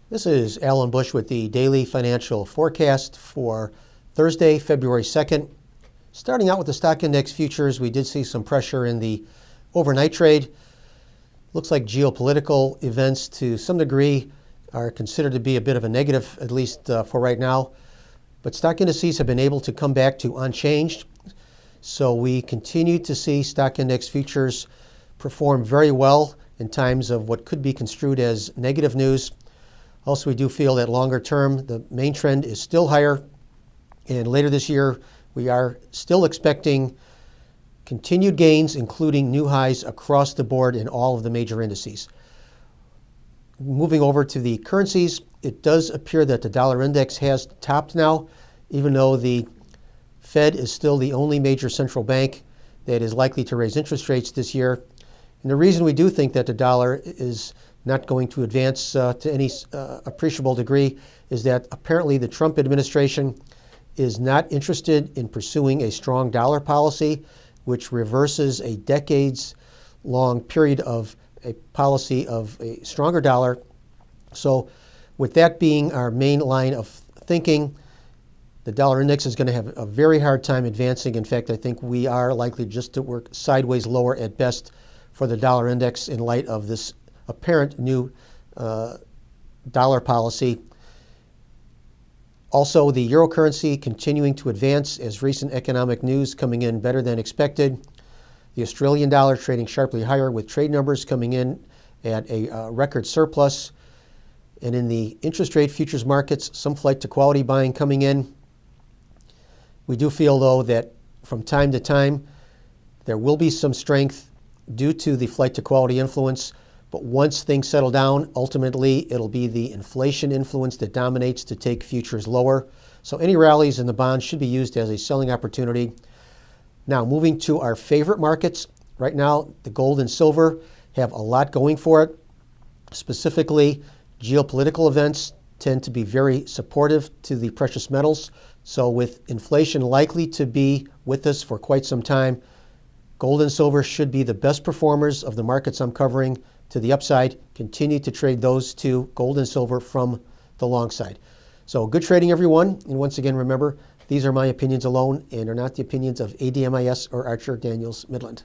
This is Alan Bush with the Daily Financial Forecast for Thursday, February 2nd. Starting out with the stock index futures, we did see some pressure in the overnight trade. Looks like geopolitical events to some degree are considered to be a bit of a negative, at least for right now. But stock indices have been able to come back to unchanged. So we continue to see stock index futures perform very well in times of what could be construed as negative news. Also, we do feel that longer term, the main trend is still higher. And later this year, we are still expecting continued gains, including new highs across the board in all of the major indices. Moving over to the currencies, it does appear that the dollar index has topped now, even though the Fed is still the only major central bank that is likely to raise interest rates this year. And the reason we do think that the dollar is not going to advance to any appreciable degree is that apparently the Trump administration is not interested in pursuing a strong dollar policy, which reverses a decades-long period of a policy of a stronger dollar. So with that being our main line of thinking, the dollar index is going to have a very hard time advancing. In fact, I think we are likely just to work sideways lower at best for the dollar index in light of this apparent new dollar policy. Also, the euro currency continuing to advance as recent economic news coming in better than expected. The Australian dollar trading sharply higher with trade numbers coming in at a record surplus. And in the interest rate futures markets, some flight to quality buying coming in. We do feel, though, that from time to time, there will be some strength due to the flight to quality influence. But once things settle down, ultimately, it'll be the inflation influence that dominates to take futures lower. So any rallies in the bonds should be used as a selling opportunity. Now, moving to our favorite markets. Right now, the gold and silver have a lot going for it. Specifically, geopolitical events tend to be very supportive to the precious metals. So with inflation likely to be with us for quite some time, gold and silver should be the best performers of the markets I'm covering to the upside. Continue to trade those two, gold and silver, from the long side. So good trading, everyone. And once again, remember, these are my opinions alone and are not the opinions of ADMIS or Archer Daniels Midland.